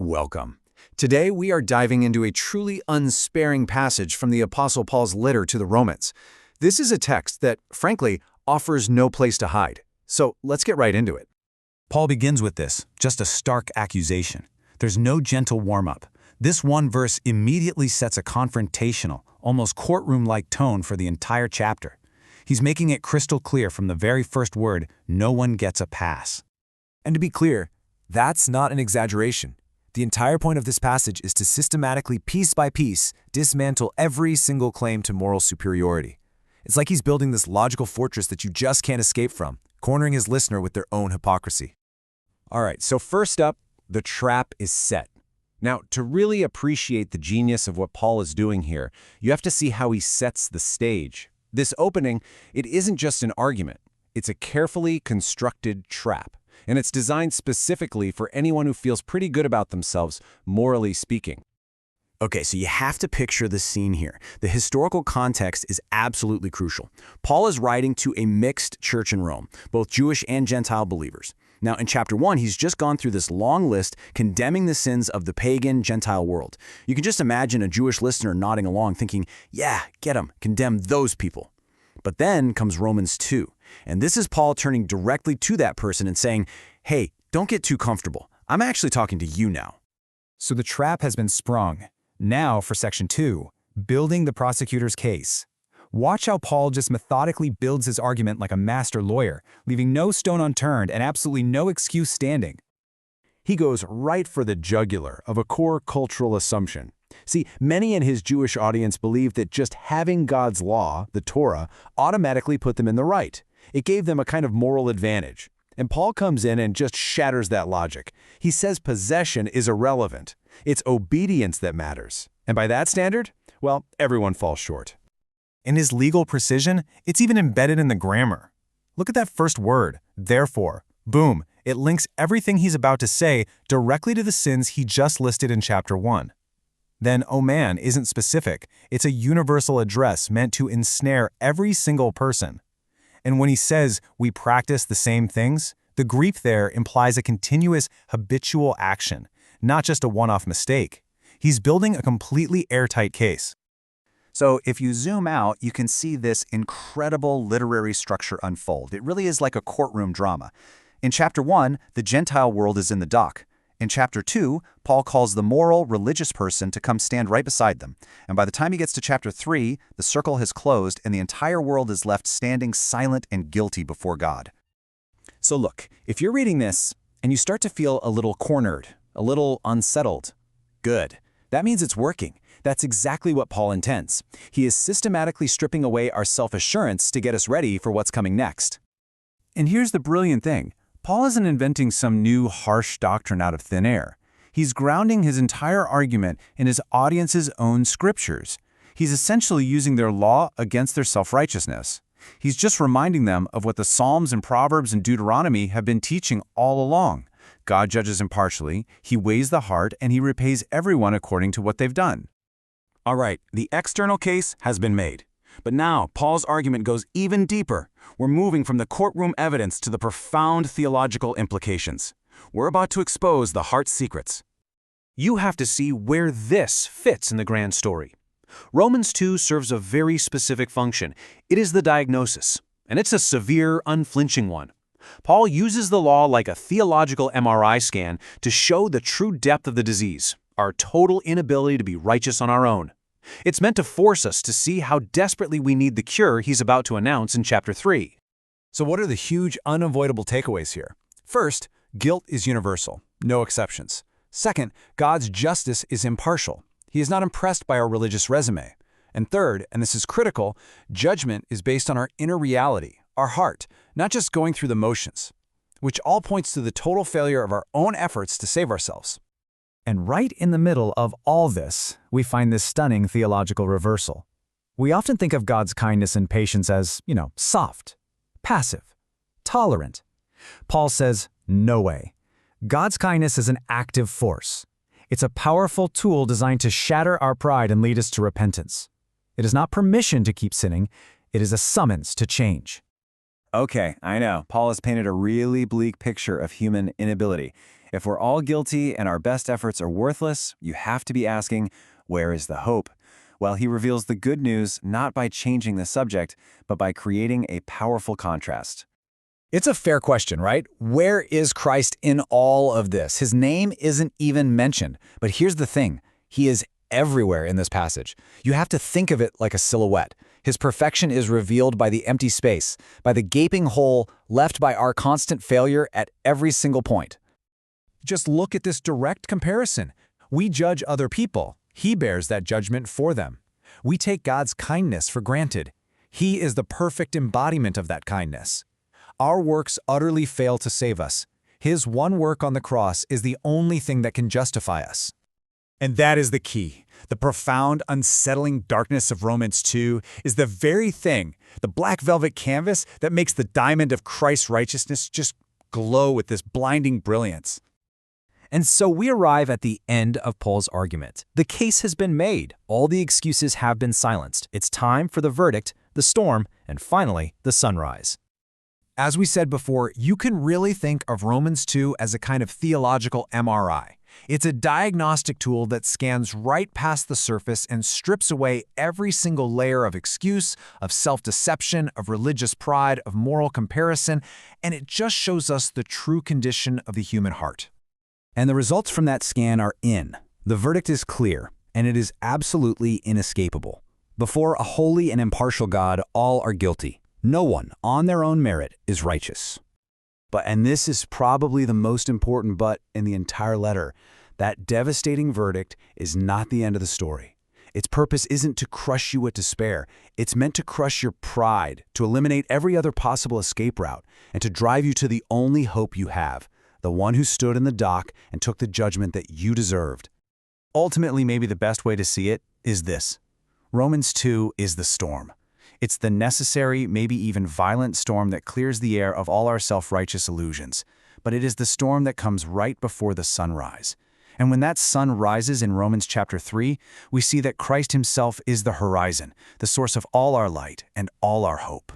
Welcome. Today we are diving into a truly unsparing passage from the Apostle Paul's letter to the Romans. This is a text that, frankly, offers no place to hide. So let's get right into it. Paul begins with this, just a stark accusation. There's no gentle warm-up. This one verse immediately sets a confrontational, almost courtroom-like tone for the entire chapter. He's making it crystal clear from the very first word, no one gets a pass. And to be clear, that's not an exaggeration. The entire point of this passage is to systematically, piece by piece, dismantle every single claim to moral superiority. It's like he's building this logical fortress that you just can't escape from, cornering his listener with their own hypocrisy. All right, so first up, the trap is set. Now, to really appreciate the genius of what Paul is doing here, you have to see how he sets the stage. This opening, it isn't just an argument. It's a carefully constructed trap. And it's designed specifically for anyone who feels pretty good about themselves, morally speaking. Okay, so you have to picture the scene here. The historical context is absolutely crucial. Paul is writing to a mixed church in Rome, both Jewish and Gentile believers. Now, in chapter 1, he's just gone through this long list condemning the sins of the pagan Gentile world. You can just imagine a Jewish listener nodding along thinking, yeah, get them, condemn those people. But then comes Romans 2. And this is Paul turning directly to that person and saying, hey, don't get too comfortable. I'm actually talking to you now. So the trap has been sprung. Now for section 2, building the prosecutor's case. Watch how Paul just methodically builds his argument like a master lawyer, leaving no stone unturned and absolutely no excuse standing. He goes right for the jugular of a core cultural assumption. See, many in his Jewish audience believed that just having God's law, the Torah, automatically put them in the right. It gave them a kind of moral advantage. And Paul comes in and just shatters that logic. He says possession is irrelevant. It's obedience that matters. And by that standard, well, everyone falls short. In his legal precision, it's even embedded in the grammar. Look at that first word, therefore. Boom, it links everything he's about to say directly to the sins he just listed in chapter 1. Then, oh man, isn't specific. It's a universal address meant to ensnare every single person. And when he says we practice the same things, the Greek there implies a continuous, habitual action, not just a one-off mistake. He's building a completely airtight case. So if you zoom out, you can see this incredible literary structure unfold. It really is like a courtroom drama. In chapter 1, the Gentile world is in the dock. In chapter 2, Paul calls the moral, religious person to come stand right beside them. And by the time he gets to chapter 3, the circle has closed and the entire world is left standing silent and guilty before God. So look, if you're reading this and you start to feel a little cornered, a little unsettled, good. That means it's working. That's exactly what Paul intends. He is systematically stripping away our self-assurance to get us ready for what's coming next. And here's the brilliant thing. Paul isn't inventing some new harsh doctrine out of thin air. He's grounding his entire argument in his audience's own scriptures. He's essentially using their law against their self-righteousness. He's just reminding them of what the Psalms and Proverbs and Deuteronomy have been teaching all along. God judges impartially, he weighs the heart, and he repays everyone according to what they've done. All right, the external case has been made. But now, Paul's argument goes even deeper. We're moving from the courtroom evidence to the profound theological implications. We're about to expose the heart's secrets. You have to see where this fits in the grand story. Romans 2 serves a very specific function. It is the diagnosis, and it's a severe, unflinching one. Paul uses the law like a theological MRI scan to show the true depth of the disease, our total inability to be righteous on our own. It's meant to force us to see how desperately we need the cure he's about to announce in chapter 3. So what are the huge, unavoidable takeaways here? First, guilt is universal, no exceptions. Second, God's justice is impartial. He is not impressed by our religious resume. And third, and this is critical, judgment is based on our inner reality, our heart, not just going through the motions, which all points to the total failure of our own efforts to save ourselves. And right in the middle of all this, we find this stunning theological reversal. We often think of God's kindness and patience as, soft, passive, tolerant. Paul says, no way. God's kindness is an active force. It's a powerful tool designed to shatter our pride and lead us to repentance. It is not permission to keep sinning. It is a summons to change. Okay, I know. Paul has painted a really bleak picture of human inability. If we're all guilty and our best efforts are worthless, you have to be asking, where is the hope? Well, he reveals the good news not by changing the subject, but by creating a powerful contrast. It's a fair question, right? Where is Christ in all of this? His name isn't even mentioned. But here's the thing. He is everywhere in this passage. You have to think of it like a silhouette. His perfection is revealed by the empty space, by the gaping hole left by our constant failure at every single point. Just look at this direct comparison. We judge other people. He bears that judgment for them. We take God's kindness for granted. He is the perfect embodiment of that kindness. Our works utterly fail to save us. His one work on the cross is the only thing that can justify us. And that is the key. The profound, unsettling darkness of Romans 2 is the very thing, the black velvet canvas, that makes the diamond of Christ's righteousness just glow with this blinding brilliance. And so we arrive at the end of Paul's argument. The case has been made. All the excuses have been silenced. It's time for the verdict, the storm, and finally, the sunrise. As we said before, you can really think of Romans 2 as a kind of theological MRI. It's a diagnostic tool that scans right past the surface and strips away every single layer of excuse, of self-deception, of religious pride, of moral comparison, and it just shows us the true condition of the human heart. And the results from that scan are in. The verdict is clear, and it is absolutely inescapable. Before a holy and impartial God, all are guilty. No one, on their own merit, is righteous. And this is probably the most important but in the entire letter, that devastating verdict is not the end of the story. Its purpose isn't to crush you with despair. It's meant to crush your pride, to eliminate every other possible escape route, and to drive you to the only hope you have, the one who stood in the dock and took the judgment that you deserved. Ultimately, maybe the best way to see it is this. Romans 2 is the storm. It's the necessary, maybe even violent storm that clears the air of all our self-righteous illusions. But it is the storm that comes right before the sunrise. And when that sun rises in Romans chapter 3, we see that Christ himself is the horizon, the source of all our light and all our hope.